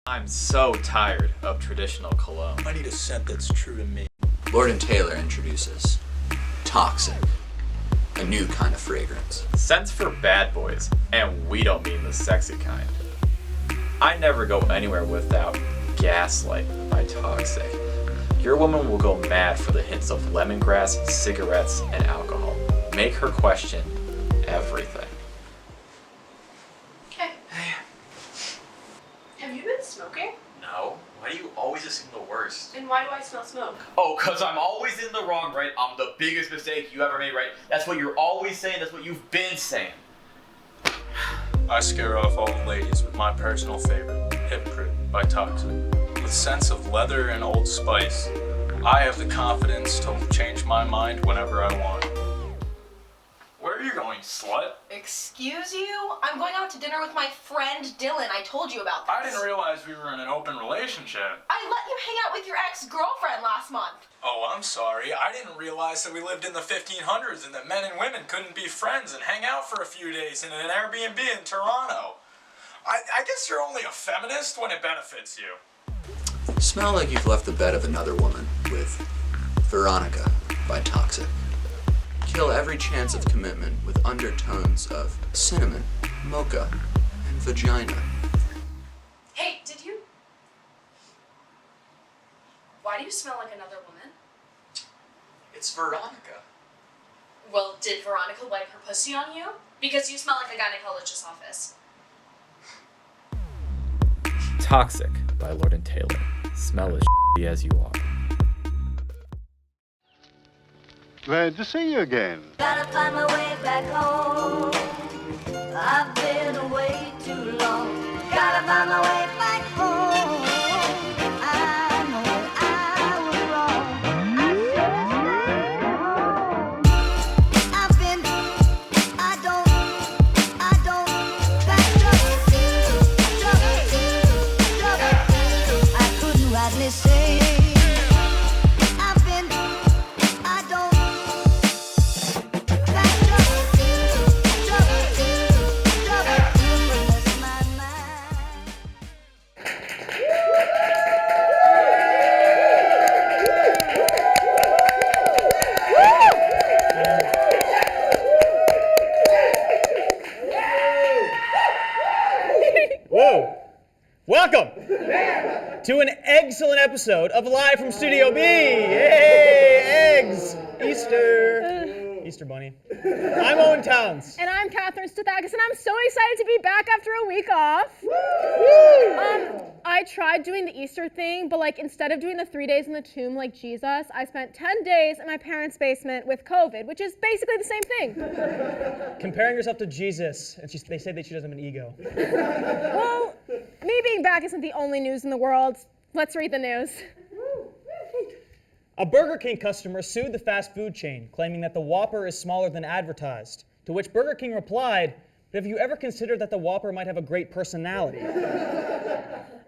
I'm so tired of traditional cologne. I need a scent that's true to me. Lord & Taylor introduces Toxic, a new kind of fragrance. Scents for bad boys, and we don't mean the sexy kind. I never go anywhere without Gaslight by Toxic. Your woman will go mad for the hints of lemongrass, cigarettes, and alcohol. Make her question everything. Hey. Have you been smoking? No. Why do you always assume the worst? And why do I smell smoke? Oh, because I'm always in the wrong, right? I'm the biggest mistake you ever made, right? That's what you're always saying. That's what you've been saying. I scare off all the ladies with my personal favorite, Hypocrite by Toxic. With scents of leather and Old Spice, I have the confidence to change my mind whenever I want. Where are you going, slut? Excuse you? I'm going out to dinner with my friend Dylan. I told you about this. I didn't realize we were in an open relationship. I let you hang out with your ex-girlfriend last month. Oh, I'm sorry. I didn't realize that we lived in the 1500s and that men and women couldn't be friends and hang out for a few days in an Airbnb in Toronto. I guess you're only a feminist when it benefits you. Smell like you've left the bed of another woman with Veronica by Toxic. Kill every chance of commitment with undertones of cinnamon, mocha, and vagina. Hey, did you? Why do you smell like another woman? It's Veronica. Well, did Veronica wipe her pussy on you? Because you smell like a gynecologist's office. Toxic by Lord & Taylor. Smell as shitty as you are. Glad to see you again. Gotta find my way back home. I've been away too long. Gotta find my way back home. I know I was wrong. I should stay home. I've been, I don't, trouble. I couldn't rightly say. I've been, I don't. Whoa! Welcome to an excellent episode of Live from Studio B. Yay! Eggs! Easter Bunny. I'm Owen Towns. And I'm Kathryn, and I'm so excited to be back after a week off. I tried doing the Easter thing, but instead of doing the 3 days in the tomb like Jesus, I spent 10 days in my parents' basement with COVID, which is basically the same thing. Comparing yourself to Jesus, and they say that she doesn't have an ego. Well, me being back isn't the only news in the world. Let's read the news. A Burger King customer sued the fast food chain, claiming that the Whopper is smaller than advertised, to which Burger King replied, "But have you ever considered that the Whopper might have a great personality?"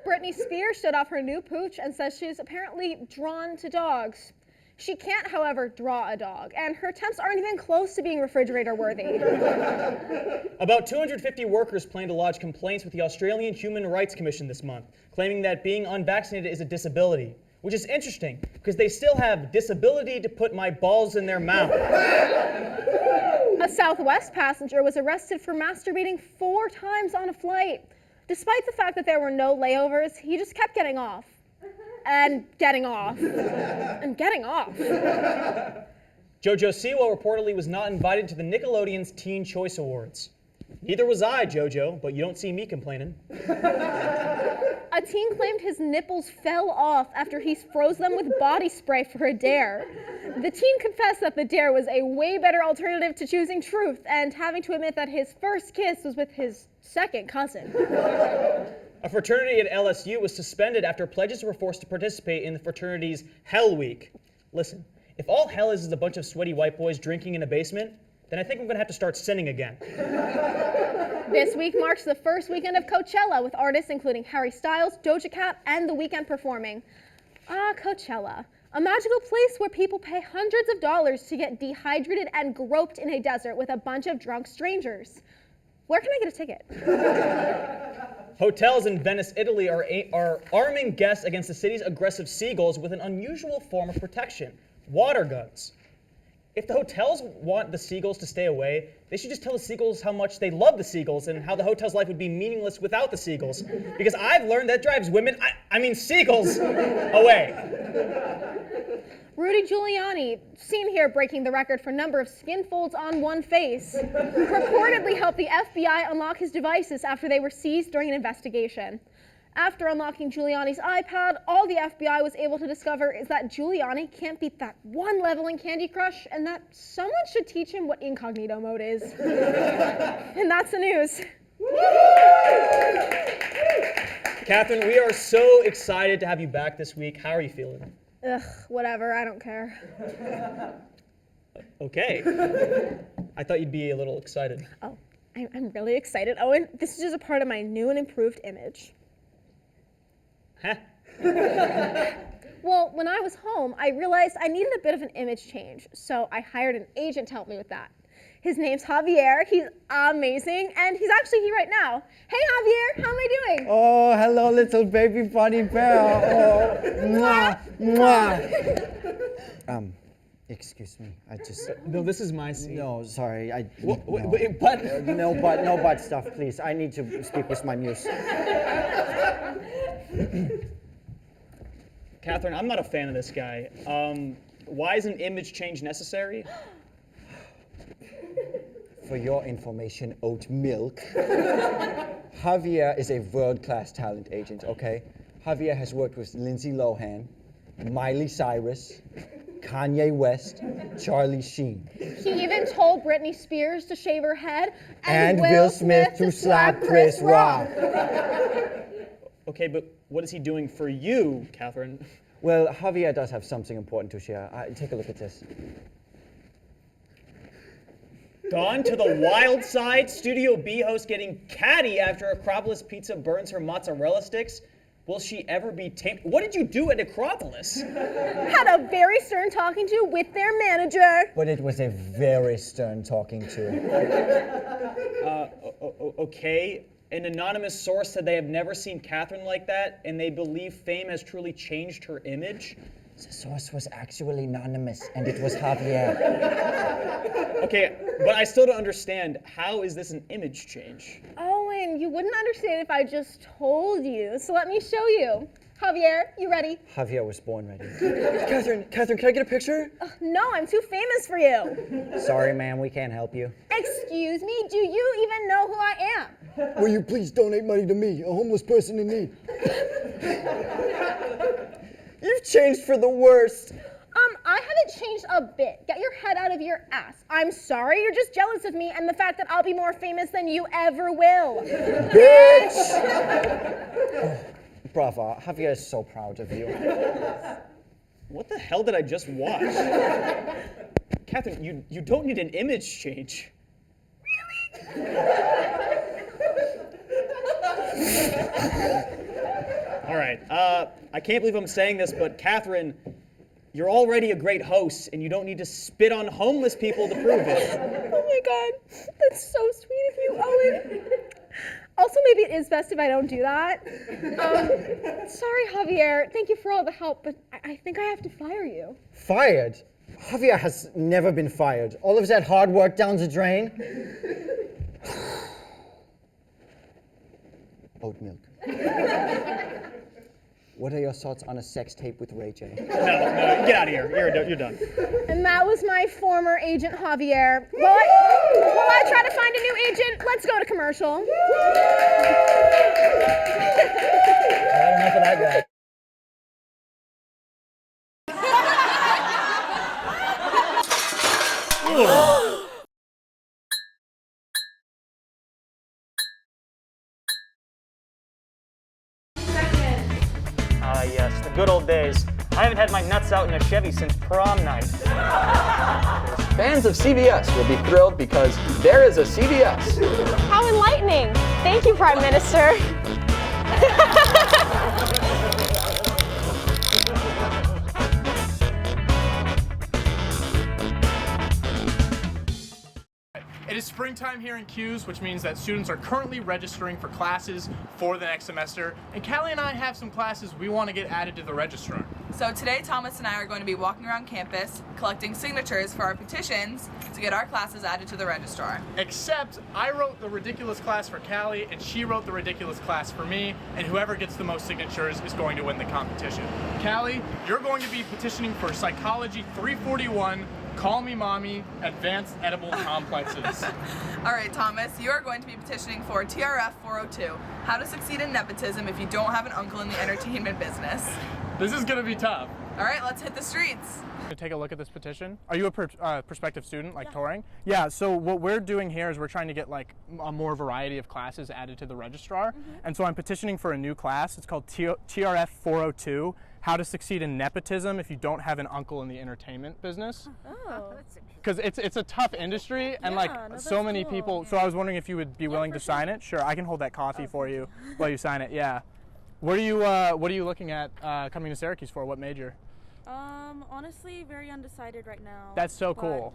Britney Spears showed off her new pooch and says she's apparently drawn to dogs. She can't, however, draw a dog, and her attempts aren't even close to being refrigerator-worthy. About 250 workers plan to lodge complaints with the Australian Human Rights Commission this month, claiming that being unvaccinated is a disability, which is interesting, because they still have disability to put my balls in their mouth. A Southwest passenger was arrested for masturbating 4 times on a flight. Despite the fact that there were no layovers, he just kept getting off. And getting off. And getting off. JoJo Siwa reportedly was not invited to the Nickelodeon's Teen Choice Awards. Neither was I, JoJo, but you don't see me complaining. A teen claimed his nipples fell off after he froze them with body spray for a dare. The teen confessed that the dare was a way better alternative to choosing truth and having to admit that his first kiss was with his second cousin. A fraternity at LSU was suspended after pledges were forced to participate in the fraternity's Hell Week. Listen, if all hell is a bunch of sweaty white boys drinking in a basement, then I think I'm going to have to start sinning again. This week marks the first weekend of Coachella, with artists including Harry Styles, Doja Cat, and The Weeknd performing. Coachella. A magical place where people pay hundreds of dollars to get dehydrated and groped in a desert with a bunch of drunk strangers. Where can I get a ticket? Hotels in Venice, Italy are arming guests against the city's aggressive seagulls with an unusual form of protection, water guns. If the hotels want the seagulls to stay away, they should just tell the seagulls how much they love the seagulls and how the hotel's life would be meaningless without the seagulls. Because I've learned that drives women, I mean seagulls, away. Rudy Giuliani, seen here breaking the record for number of skin folds on one face, reportedly helped the FBI unlock his devices after they were seized during an investigation. After unlocking Giuliani's iPad, all the FBI was able to discover is that Giuliani can't beat that one level in Candy Crush, and that someone should teach him what incognito mode is. And that's the news. Kathryn, we are so excited to have you back this week. How are you feeling? Ugh, whatever, I don't care. Okay. I thought you'd be a little excited. Oh, I'm really excited, Owen. This is just a part of my new and improved image. Huh? Well, when I was home, I realized I needed a bit of an image change, so I hired an agent to help me with that. His name's Javier. He's amazing, and he's actually here right now. Hey, Javier, how am I doing? Oh, hello, little baby bunny bear. Oh, mwah, mwah. Excuse me. I just. No, this is my seat. No, sorry. But No but stuff, please. I need to speak with my muse. Kathryn, I'm not a fan of this guy. Why is an image change necessary? For your information, oat milk. Javier is a world-class talent agent, okay? Javier has worked with Lindsay Lohan, Miley Cyrus, Kanye West, Charlie Sheen. He even told Britney Spears to shave her head, And Will Smith to slap Chris Rock. Okay, but what is he doing for you, Kathryn? Well, Javier does have something important to share. Take a look at this. Gone to the wild side, Studio B host getting catty after Acropolis Pizza burns her mozzarella sticks. Will she ever be tamed? What did you do at Acropolis? Had a very stern talking to with their manager. But it was a very stern talking to. Okay. An anonymous source said they have never seen Kathryn like that, and they believe fame has truly changed her image. The source was actually anonymous, and it was Javier. Okay, but I still don't understand. How is this an image change? Owen, you wouldn't understand if I just told you, so let me show you. Javier, you ready? Javier was born ready. Kathryn, can I get a picture? No, I'm too famous for you. Sorry, ma'am, we can't help you. Excuse me, do you even know who I am? Will you please donate money to me, a homeless person in need? You've changed for the worst. I haven't changed a bit. Get your head out of your ass. I'm sorry, you're just jealous of me and the fact that I'll be more famous than you ever will. Bitch! Bravo, Javier is so proud of you. What the hell did I just watch? Kathryn, you don't need an image change. All right, I can't believe I'm saying this, but Kathryn, you're already a great host, and you don't need to spit on homeless people to prove it. Oh my God, that's so sweet of you, Owen. Also, maybe it is best if I don't do that. Sorry, Javier. Thank you for all the help, but I think I have to fire you. Fired? Javier has never been fired. All of that hard work down the drain. Oat milk. What are your thoughts on a sex tape with Ray J? No, get out of here. You're done. And that was my former agent, Javier. While I try to find a new agent, let's go to commercial. All right, enough of that guy. Yes, the good old days. I haven't had my nuts out in a Chevy since prom night. Fans of CBS will be thrilled because there is a CBS. How enlightening. Thank you, Prime Minister. It is springtime here in Q's, which means that students are currently registering for classes for the next semester, and Callie and I have some classes we want to get added to the registrar. So today, Thomas and I are going to be walking around campus, collecting signatures for our petitions to get our classes added to the registrar. Except I wrote the ridiculous class for Callie, and she wrote the ridiculous class for me, and whoever gets the most signatures is going to win the competition. Callie, you're going to be petitioning for Psychology 341, Call Me Mommy, Advanced Edible Complexes. All right, Thomas, you are going to be petitioning for TRF 402, How to Succeed in Nepotism If You Don't Have an Uncle in the Entertainment Business. This is going to be tough. All right, let's hit the streets. To take a look at this petition. Are you a prospective student, like touring? Yeah, so what we're doing here is we're trying to get like a more variety of classes added to the registrar. And so I'm petitioning for a new class. It's called TRF 402, How to Succeed in Nepotism If You Don't Have an Uncle in the Entertainment Business. Oh. Because it's a tough industry, and like so many people, so I was wondering if you would be willing to sign it. Sure, I can hold that coffee for you while you sign it, yeah. What are you looking at coming to Syracuse for? What major? Honestly, very undecided right now. That's so cool.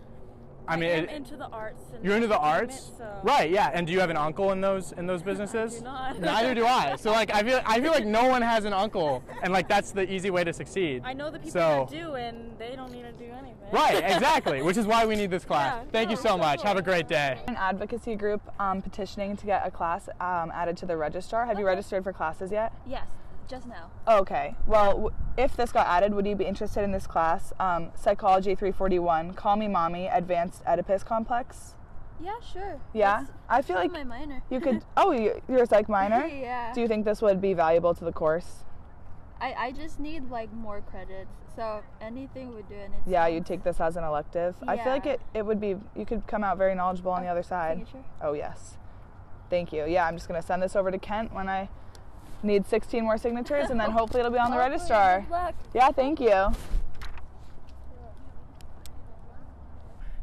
I mean, I'm into the arts. And you're into the arts, so. Right? Yeah. And do you have an uncle in those businesses? I do not. Neither do I. So like, I feel like no one has an uncle, and like that's the easy way to succeed. I know the people that do, and they don't need to do anything. Right. Exactly. Which is why we need this class. Yeah, Thank you so much. Have a great day. An advocacy group petitioning to get a class added to the registrar. Have you registered for classes yet? Yes. Just now. Okay. Well, if this got added, would you be interested in this class? Psychology 341, Call Me Mommy, Advanced Oedipus Complex. Yeah, sure. Yeah? I feel like my minor. you could. Oh, you're a psych minor? Yeah. Do you think this would be valuable to the course? I just need like more credits, so anything would do it. Yeah, you'd take this as an elective. I feel like it would be. You could come out very knowledgeable on the other side. Signature? Oh yes. Thank you. Yeah, I'm just gonna send this over to Kent when I need 16 more signatures, and then hopefully it'll be on the registrar. Good luck. Yeah, thank you.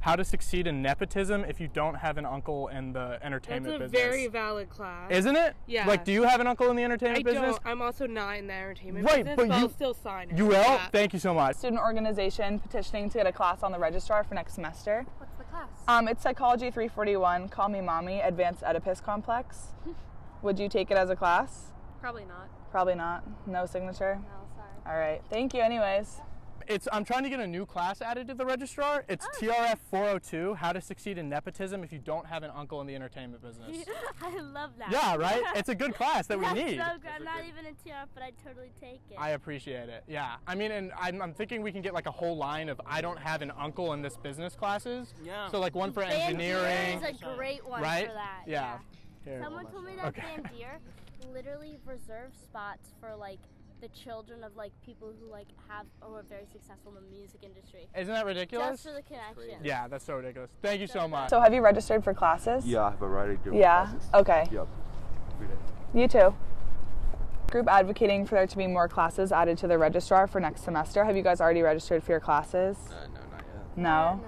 How to Succeed in Nepotism If You Don't Have an Uncle in the Entertainment Business. That's a very valid class. Isn't it? Yeah. Like, do you have an uncle in the entertainment business? I don't. I'm also not in the entertainment right, business, but I'll still sign it. You will? Yeah. Thank you so much. Student organization petitioning to get a class on the registrar for next semester. What's the class? It's Psychology 341, Call Me Mommy, Advanced Oedipus Complex. Would you take it as a class? Probably not. Probably not. No signature? No, sorry. All right. Thank you anyways. I'm trying to get a new class added to the registrar. It's TRF 402, How to Succeed in Nepotism If You Don't Have an Uncle in the Entertainment Business. I love that. Yeah, right? It's a good class that we need. That's so good. I'm not even a TRF, but I'd totally take it. I appreciate it. Yeah. I mean, and I'm thinking we can get like a whole line of I don't have an uncle in this business classes. Yeah. So like one for engineering. Is a great one right? for that. Yeah. Here. Someone told me that Van Deer literally reserves spots for like the children of like people who like have or are very successful in the music industry. Isn't that ridiculous? Just for the connection. Yeah, that's so ridiculous. Thank you so much. So have you registered for classes? Yeah, I've already done classes. Okay. Yep. You too. Group advocating for there to be more classes added to the registrar for next semester. Have you guys already registered for your classes? No, not yet. No?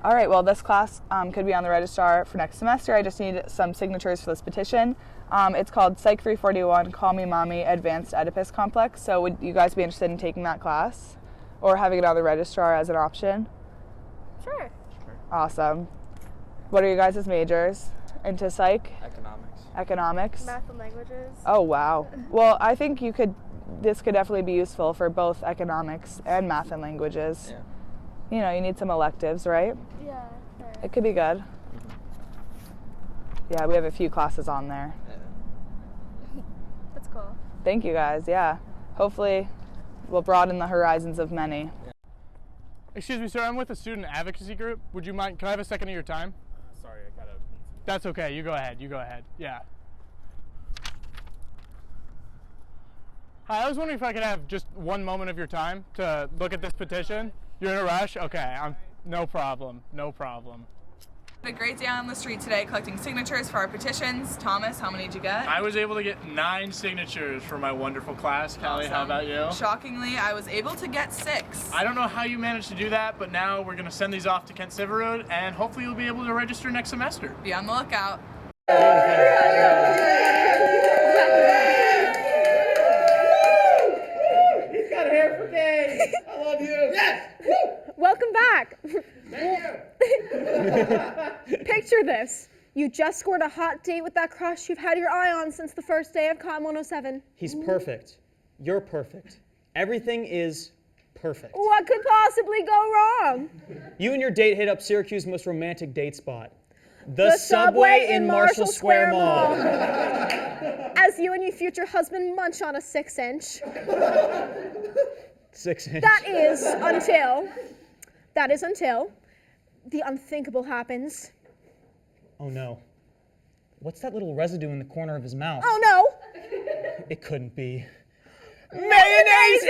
All right, well, this class could be on the registrar for next semester. I just need some signatures for this petition. It's called Psych 341, Call Me Mommy, Advanced Oedipus Complex. So would you guys be interested in taking that class or having it on the registrar as an option? Sure. Awesome. What are you guys' majors? Into psych? Economics. Math and languages. Oh, wow. Well, I think this could definitely be useful for both economics and math and languages. Yeah. You know, you need some electives, right? Yeah, sure. It could be good. Yeah, we have a few classes on there. That's cool. Thank you guys, yeah. Hopefully we'll broaden the horizons of many. Excuse me, sir, I'm with a student advocacy group. Would you mind, can I have a second of your time? Sorry, I gotta... That's okay, you go ahead, yeah. Hi, I was wondering if I could have just one moment of your time to look at this petition. You're in a rush? Okay, no problem. A great day on the street today collecting signatures for our petitions. Thomas, how many did you get? I was able to get 9 signatures for my wonderful class. Callie, how about you? Shockingly, I was able to get 6. I don't know how you managed to do that, but now we're going to send these off to Kent Siverud, and hopefully you'll be able to register next semester. Be on the lookout. He's got hair for days. I love you. Yes. Welcome back. Thank you. Picture this. this. You just scored a hot date with that crush you've had your eye on since the first day of Con 107. He's perfect. You're perfect. Everything is perfect. What could possibly go wrong? You and your date hit up Syracuse's most romantic date spot. The subway in Marshall Square Mall. As you and your future husband munch on a 6-inch. 6-inch. That is until the unthinkable happens. Oh no. What's that little residue in the corner of his mouth? Oh no! It couldn't be. Mayonnaise!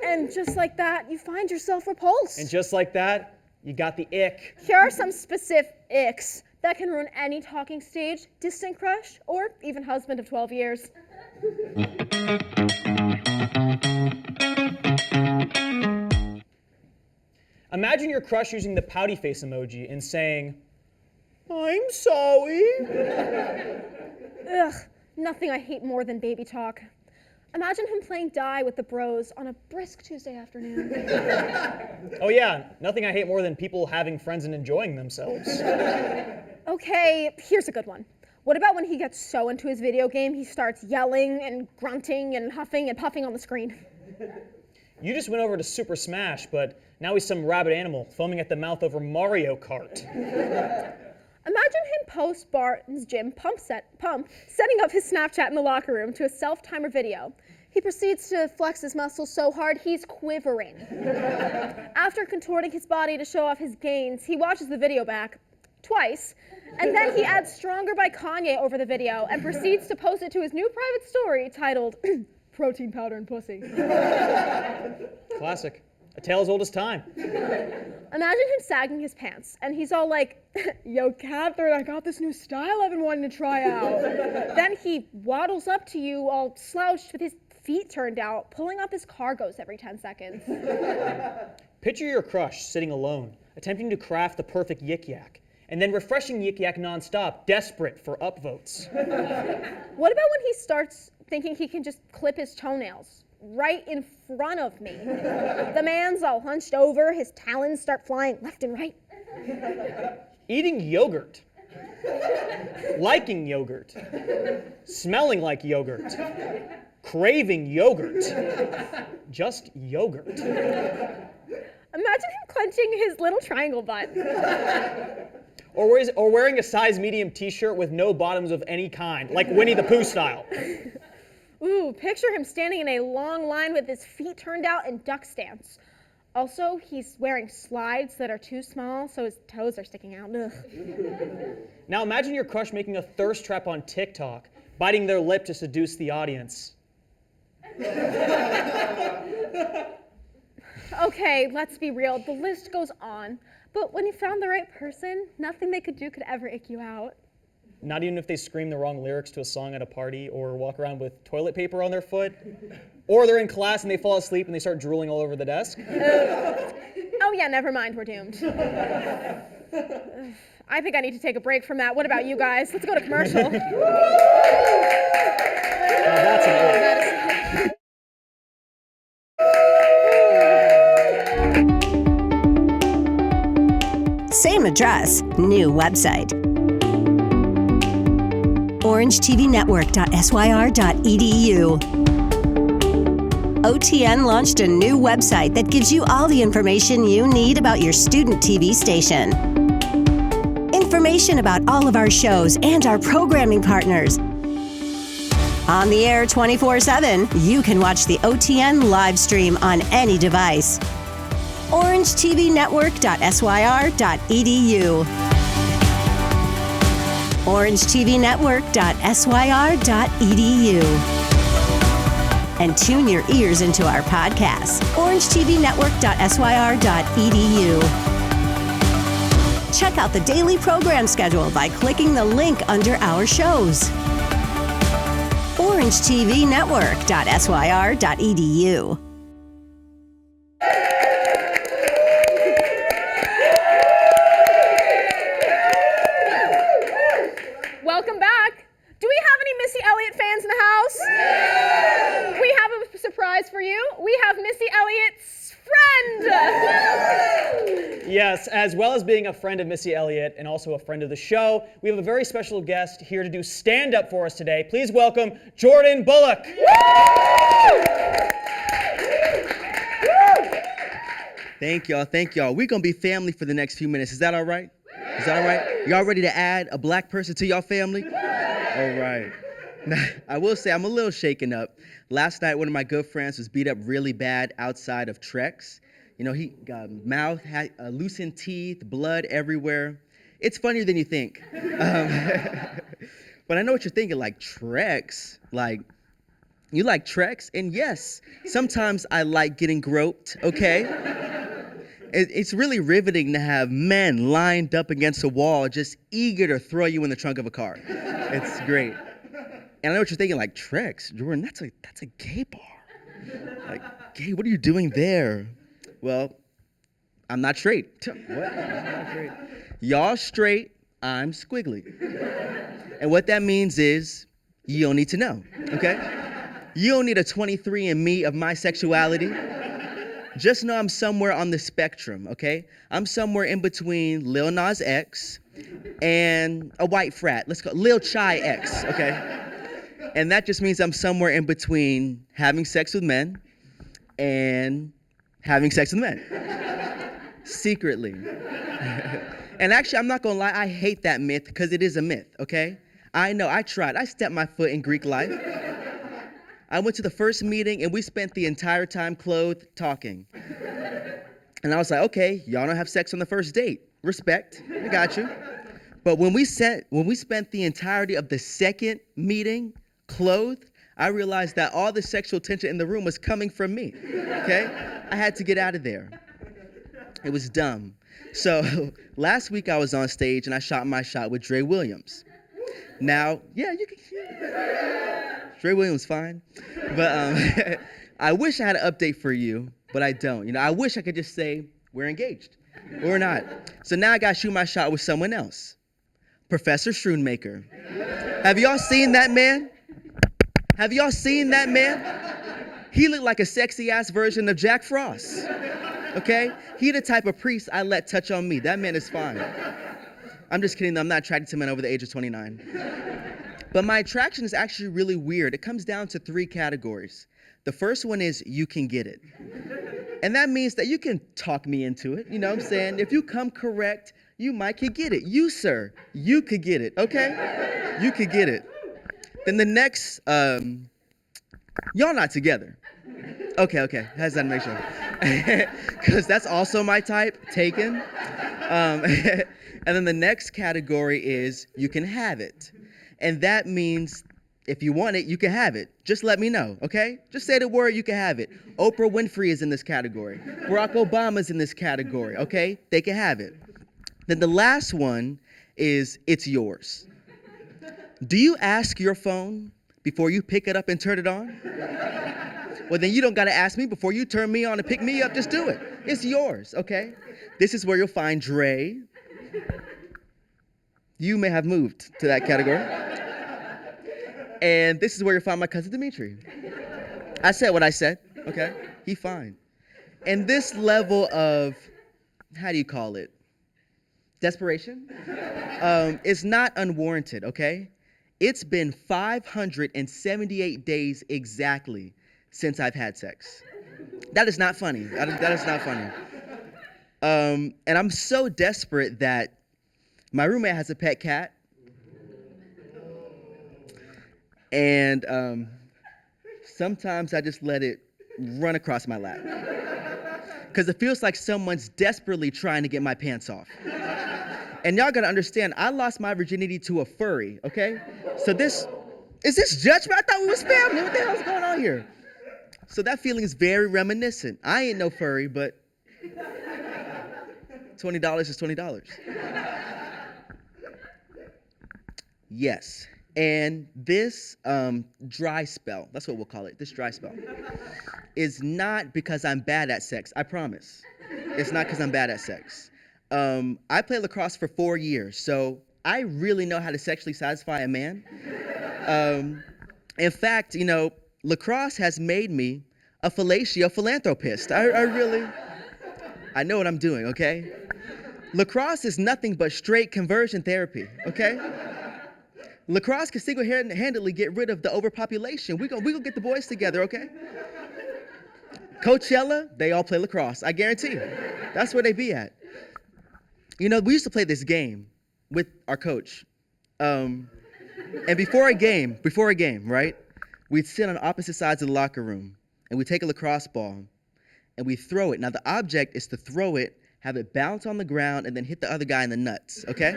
And just like that, you find yourself repulsed. And just like that, you got the ick. Here are some SpecifICKS that can ruin any talking stage, distant crush, or even husband of 12 years. Imagine your crush using the pouty face emoji and saying, I'm sorry. Ugh, nothing I hate more than baby talk. Imagine him playing die with the bros on a brisk Tuesday afternoon. Oh yeah, nothing I hate more than people having friends and enjoying themselves. Okay, here's a good one. What about when he gets so into his video game, he starts yelling and grunting and huffing and puffing on the screen? You just went over to Super Smash, but now he's some rabid animal foaming at the mouth over Mario Kart. Imagine him post-Barton's gym pump, setting up his Snapchat in the locker room to a self-timer video. He proceeds to flex his muscles so hard he's quivering. After contorting his body to show off his gains, he watches the video back twice, and then he adds Stronger by Kanye over the video and proceeds to post it to his new private story titled Protein Powder and Pussy. Classic. A tale as old as time. Imagine him sagging his pants, and he's all like, yo, Kathryn, I got this new style I've been wanting to try out. Then he waddles up to you all slouched with his feet turned out, pulling up his cargos every 10 seconds. Picture your crush sitting alone, attempting to craft the perfect yik yak, and then refreshing yik yak nonstop, desperate for upvotes. What about when he starts thinking he can just clip his toenails right in front of me? The man's all hunched over, his talons start flying left and right. Eating yogurt. Liking yogurt. Smelling like yogurt. Craving yogurt. Just yogurt. Imagine him clenching his little triangle butt. Or wearing a size medium t-shirt with no bottoms of any kind, like Winnie the Pooh style. Ooh, picture him standing in a long line with his feet turned out in duck stance. Also, he's wearing slides that are too small, so his toes are sticking out. Ugh. Now imagine your crush making a thirst trap on TikTok, biting their lip to seduce the audience. Okay, let's be real. The list goes on. But when you found the right person, nothing they could do could ever ick you out. Not even if they scream the wrong lyrics to a song at a party, or walk around with toilet paper on their foot, or they're in class and they fall asleep and they start drooling all over the desk. Oh yeah, never mind, we're doomed. I think I need to take a break from that. What about you guys? Let's go to commercial. Now that's an ick. Same address, new website. orangetvnetwork.syr.edu. OTN launched a new website that gives you all the information you need about your student TV station. Information about all of our shows and our programming partners. On the air 24/7, you can watch the OTN live stream on any device. orangetvnetwork.syr.edu. orangetvnetwork.syr.edu. And tune your ears into our podcasts. orangetvnetwork.syr.edu. Check out the daily program schedule by clicking the link under our shows. orangetvnetwork.syr.edu. Welcome back. Do we have any Missy Elliott fans in the house? Yeah. We have a surprise for you. We have Missy Elliott's friend. Yes, as well as being a friend of Missy Elliott and also a friend of the show, we have a very special guest here to do stand-up for us today. Please welcome Jordan Bullock. Thank y'all. We're gonna be family for the next few minutes. Is that all right? Is that all right? Y'all ready to add a black person to y'all family? All right. Now, I will say I'm a little shaken up. Last night, one of my good friends was beat up really bad outside of Trex. You know, he got mouth, had loosened teeth, blood everywhere. It's funnier than you think. But I know what you're thinking, like Trex, like, you like Trex? And yes, sometimes I like getting groped, okay? It's really riveting to have men lined up against a wall just eager to throw you in the trunk of a car. It's great. And I know what you're thinking, like, Trex, Jordan, that's a gay bar. Like, gay, what are you doing there? Well, I'm not straight. What? I'm not straight. Y'all straight, I'm squiggly. And what that means is you don't need to know, okay? You don't need a 23andMe of my sexuality. Just know I'm somewhere on the spectrum, okay? I'm somewhere in between Lil Nas X and a white frat. Let's go Lil Chai X, okay? And that just means I'm somewhere in between having sex with men and having sex with men. Secretly. And actually, I'm not gonna lie, I hate that myth because it is a myth, okay? I know, I tried. I stepped my foot in Greek life. I went to the first meeting and we spent the entire time clothed talking. And I was like, okay, y'all don't have sex on the first date. Respect, I got you. But when we spent the entirety of the second meeting clothed, I realized that all the sexual tension in the room was coming from me, okay? I had to get out of there. It was dumb. So last week I was on stage and I shot my shot with Dre Williams. Now, yeah, you can Dre Williams, fine. But I wish I had an update for you, but I don't. You know, I wish I could just say, we're engaged. We're not. So now I gotta shoot my shot with someone else. Professor Schroonmaker. Have y'all seen that man? Have y'all seen that man? He looked like a sexy-ass version of Jack Frost. Okay? He the type of priest I let touch on me. That man is fine. I'm just kidding, though. I'm not attracted to men over the age of 29. But my attraction is actually really weird. It comes down to 3 categories. The first one is you can get it. And that means that you can talk me into it. You know what I'm saying? If you come correct, you might could get it. You, sir, you could get it, okay? You could get it. Then the next, y'all not together. Okay, how's that make sure? Because that's also my type, taken. And then the next category is you can have it. And that means if you want it, you can have it. Just let me know, okay? Just say the word, you can have it. Oprah Winfrey is in this category. Barack Obama's in this category, okay? They can have it. Then the last one is it's yours. Do you ask your phone before you pick it up and turn it on? Well, then you don't gotta ask me before you turn me on and pick me up. Just do it. It's yours, okay? This is where you'll find Dre. You may have moved to that category. And this is where you'll find my cousin Dimitri. I said what I said, okay? He fine. And this level of, how do you call it? Desperation? Is not unwarranted, okay? It's been 578 days exactly since I've had sex. That is not funny. That is not funny. And I'm so desperate that my roommate has a pet cat. And sometimes I just let it run across my lap. Because it feels like someone's desperately trying to get my pants off. And y'all gotta understand, I lost my virginity to a furry, okay? So is this judgment? I thought we was family. What the hell's going on here? So that feeling is very reminiscent. I ain't no furry, but $20 is $20. Yes. And this dry spell, that's what we'll call it, this dry spell, is not because I'm bad at sex, I promise. It's not because I'm bad at sex. I played lacrosse for 4 years, so I really know how to sexually satisfy a man. In fact, you know, lacrosse has made me a fellatio philanthropist. I know what I'm doing, okay? Lacrosse is nothing but straight conversion therapy, okay? Lacrosse can single-handedly get rid of the overpopulation. We gonna get the boys together, okay? Coachella, they all play lacrosse, I guarantee you. That's where they be at. You know, we used to play this game with our coach. And before a game, right, we'd sit on opposite sides of the locker room, and we'd take a lacrosse ball, and we throw it. Now, the object is to throw it, have it bounce on the ground, and then hit the other guy in the nuts, okay?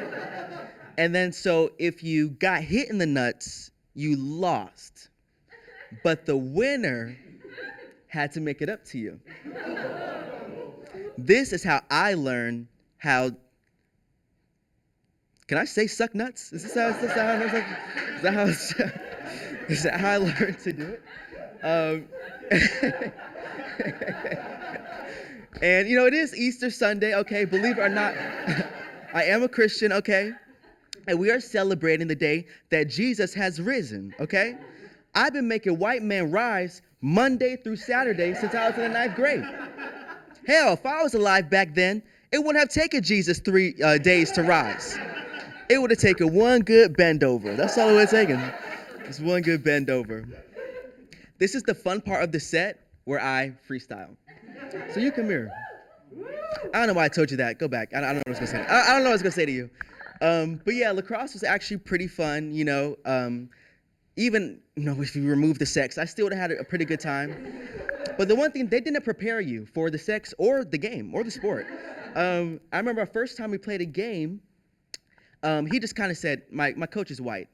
And then, so if you got hit in the nuts, you lost. But the winner had to make it up to you. This is how I learned how, can I say suck nuts? Is that how I learned to do it? And you know, it is Easter Sunday, okay? Believe it or not, I am a Christian, okay? And we are celebrating the day that Jesus has risen, okay? I've been making white men rise Monday through Saturday since I was in the 9th grade. Hell, if I was alive back then, it wouldn't have taken Jesus 3 days to rise. It would have taken one good bend over. That's all it would have taken. Just one good bend over. This is the fun part of the set where I freestyle. So you come here. I don't know why I told you that. Go back. I don't know what I was going to say. I don't know what I was going to say to you. But yeah, lacrosse was actually pretty fun, you know. Even, you know, if you remove the sex, I still would have had a pretty good time. But the one thing, they didn't prepare you for the sex or the game or the sport. I remember our first time we played a game, he just kind of said, my coach is white.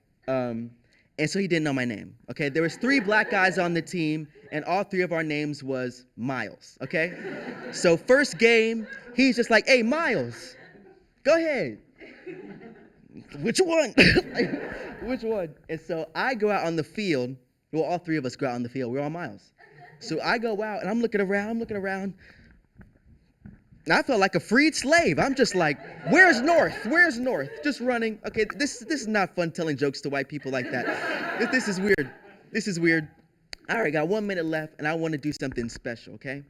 And so he didn't know my name, okay? There was 3 black guys on the team, and all 3 of our names was Miles, okay? So first game, he's just like, hey, Miles, go ahead. Which one? Which one? And so I go out on the field. Well, all 3 of us go out on the field. We're all Miles. So I go out, and I'm looking around. And I felt like a freed slave. I'm just like, where's North? Where's North? Just running. Okay, this is not fun telling jokes to white people like that. This is weird. This is weird. All right, got 1 minute left, and I want to do something special, okay?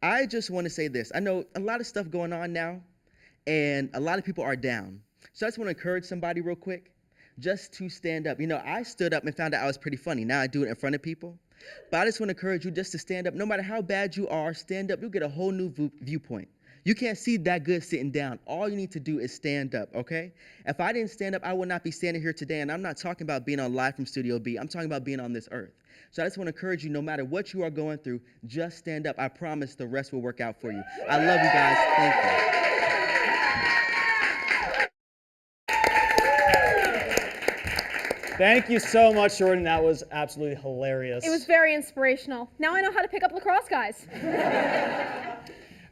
I just want to say this. I know a lot of stuff going on now, and a lot of people are down. So I just want to encourage somebody real quick just to stand up. You know, I stood up and found out I was pretty funny. Now I do it in front of people. But I just want to encourage you just to stand up. No matter how bad you are, stand up. You'll get a whole new viewpoint. You can't see that good sitting down. All you need to do is stand up, okay? If I didn't stand up, I would not be standing here today. And I'm not talking about being on live from Studio B. I'm talking about being on this earth. So I just want to encourage you, no matter what you are going through, just stand up. I promise the rest will work out for you. I love you guys. Thank you. Thank you so much, Jordan. That was absolutely hilarious. It was very inspirational. Now I know how to pick up lacrosse guys.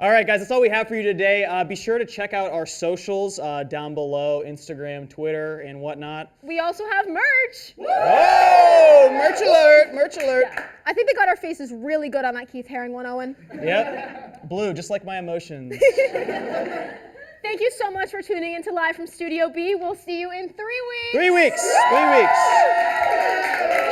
All right, guys, that's all we have for you today. Be sure to check out our socials down below, Instagram, Twitter, and whatnot. We also have merch. Oh, merch alert, merch alert. Yeah. I think they got our faces really good on that Keith Haring one, Owen. Yep, blue, just like my emotions. Thank you so much for tuning in to Live from Studio B. We'll see you in 3 weeks. 3 weeks. 3 weeks.